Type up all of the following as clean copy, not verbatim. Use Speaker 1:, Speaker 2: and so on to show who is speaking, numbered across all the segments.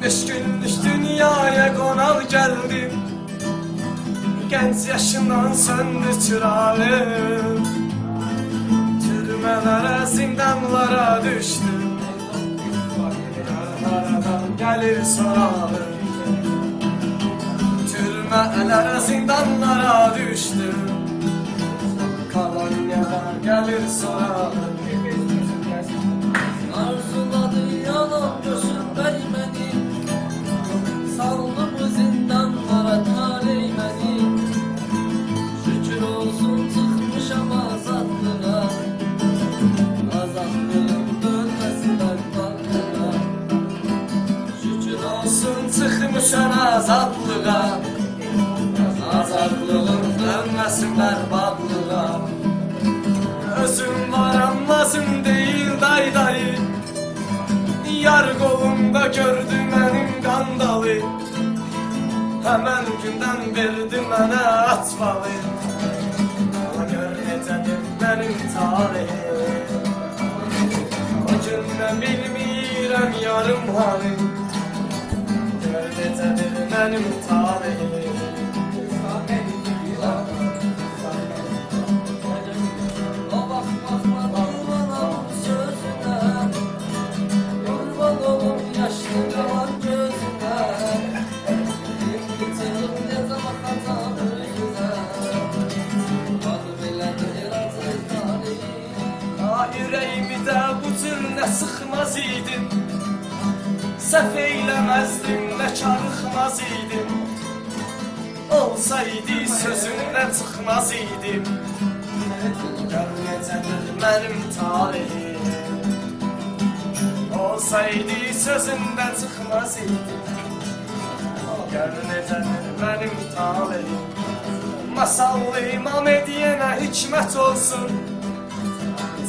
Speaker 1: 5 günlük dünyaya qonaq gəldim. Gənc yaşından söndü çırağım. Türmələrə, zindanlara düşdüm. Haradan gəlir sorağım. Türmələrə, zindanlara düşdüm. Kolonyada gəlir sorağım.
Speaker 2: Arzuladı yalan gözüm vermedi. Saldı bu zindanlara taley beni. Şükür olsun çıkmışam azadlığa. Azadlığım dönmesinler baktığa.
Speaker 1: Şükür olsun çıxmışam azadlığa. Azadlığım dönməsinlər badlığa. Özüm varam lazım deyil day dayı. Yar qolumda gördü mənim qandalı. Həmən gündən verdi mənə atmalı. Gör necədir mənim talihim. O gündən bilmirəm yarım halim. Gör necədir mənim talihim. Ürəyimi də bu cür nə sıxmaz idim. Səhv eyləməzdim, nə karıxmaz idim. Olsaydı sözümdən çıxmaz idim. Gör necədir mənim talihim. Olsaydı sözümdən çıxmaz idim. Gör necədir mənim talihim. Masallı imam ediyənə hikmət olsun.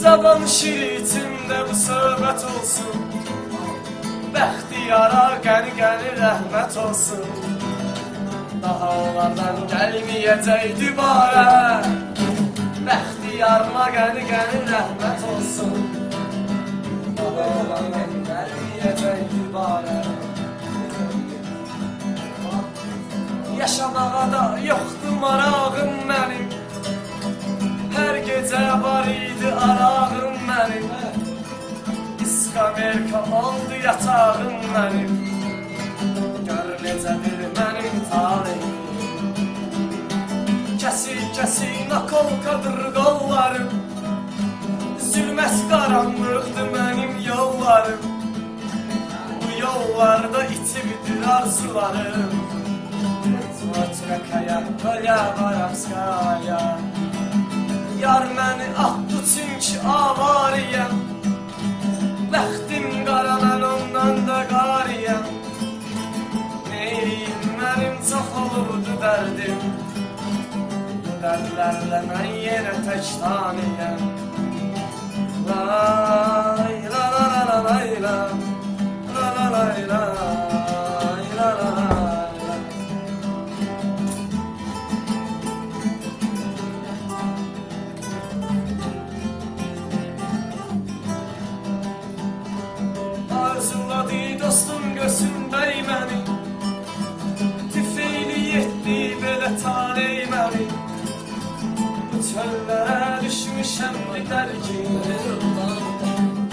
Speaker 1: Cavan şir içimdə bu söhbət olsun. Bəxtiyara qəni-qəni rəhmət olsun. Daha onlardan gəlməyəcək dübarə. Bəxtiyarıma qəni-qəni rəhmət olsun. Daha onlardan gəlməyəcək dübarə. Yaşamağa da yoxdur marağım mənim. Hər gecə var idi arağım mənim. İskamerka oldu yatağım mənim. Gör necədir mənim talihim. Kəsik-kəsik nakolkadır qollarım. Zülmət qaranlıqdır mənim yollarım. Bu yollarda itibdir arzularım. Zvatrakaya, Kolyabaravskaya. Yar məni atdı çünki avariyəm. Bəxtim qara, mən ondan da qariyəm. Neyliyim, mənim çox olurdu dərdim. Bu dərdlərlə mən yenə tək tanıyəm. Lay la la la la lay la. La la lay la. La la la. Arzuladı dostum gözümbəy məni. Tüfeyli yetdi belə taley məni. Bu çöllərə düşmüşəm bir dərkin.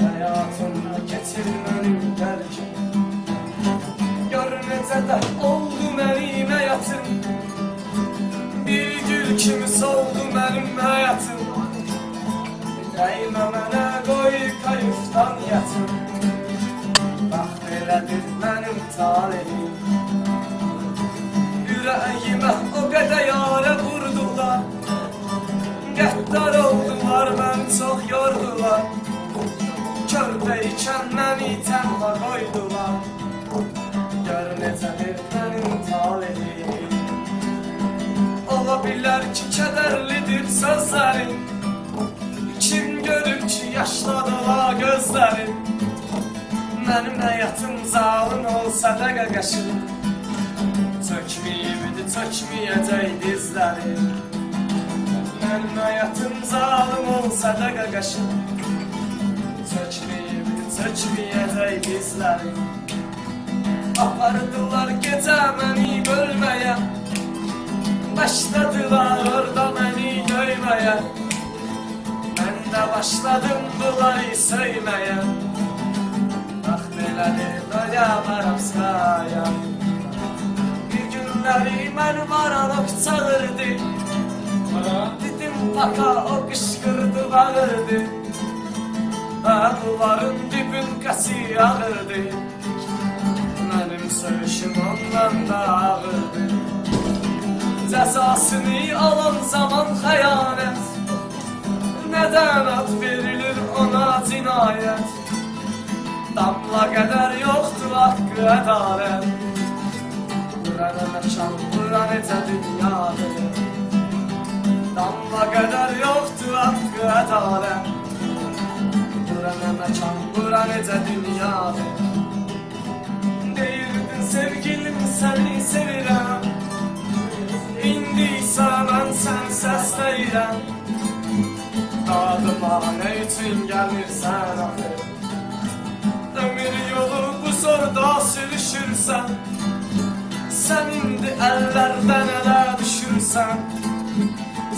Speaker 1: Həyatımda keçir mənim dərkin. Gör necə də oldu mənim həyatım. Bir gül kimi soldu mənim həyatım. Dəymə mənə qoy kayıfdan yatım. Belədir mənim talihim. Ürəyimə o qədər yarə vurdular. Qəddar oldular, məni çox yordular. Körpə ikən məni tənha qoydular. Gör necədir mənim talihim. Ola bilər ki, kədərlidir sözlərim. Kim görür ki, yaşladılar gözlərim. Mənim həyatım zalım olsa da qaqaşım. Çökməyibdi, çökməyəcək dizlərim. Mənim həyatım zalım olsa da qaqaşım. Çökməyibdi, çökməyəcək dizlərim. Apardılar gecə məni bölməyə, başladılar orada məni döyməyə. Mən də başladım bunları söyməyə. Bax belədir doya Barovskaya. Bir günləri məni maranıb çağırdı, dedim baka o qışqırdı bağırdı. Dağların dibin qəsi ağırdı, mənim söyüşüm ondan da ağırdı. Cəzasını alan zaman xəyanət, nədən ad verilir ona cinayət? Damla qədər yoxdur haqqı ədalət, bura nə məkan, bura necə dünyadır. Damla qədər yoxdur haqqı ədalət, bura nə məkan, bura necə dünyadır. Deyirdin sevgilim səni sevirəm, İndi isə mən sən səsləyirəm. Dadıma nə üçün gəlmirsən axı? Ömür yolu bu zorda sürüşürsən, sən indi əllərdən ələ düşürsən.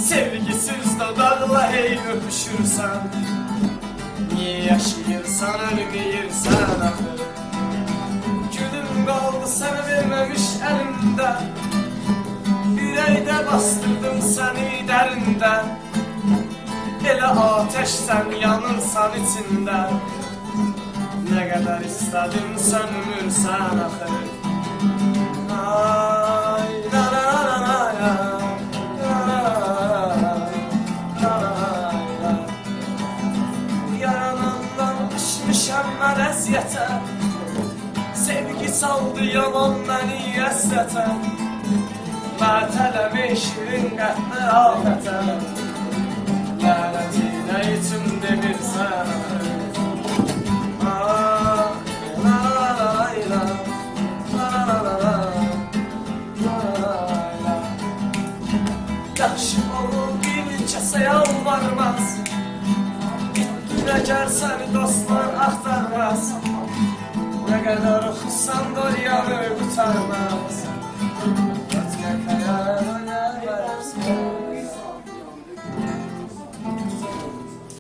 Speaker 1: Sevgisiz dodaqla hey öpüşürsən, niyə yaşayırsan, ölməyirsən axı? Gülüm qaldı sənə verməmiş əlimdə, ürəkdə bastırdım səni dərində. Elə ateşsən yanırsan içində, nə qədər istədim sönmürsən axı. Ay la la la la la, la la la la. Yaranandan düşmüşəm mən əziyyətə, sevgi saldı yalan məni əsrətə. Mətələmi şirin qəhvə afətə, lənətinə üçün demirsən axı. La la la la, la la la la, la la la. Yaxşı olur bir kəsə yalvarmaz, bitdin əgər səni dostlar axtarmaz. Nə qədər oxusan da yanı qutarmaz. Yeah.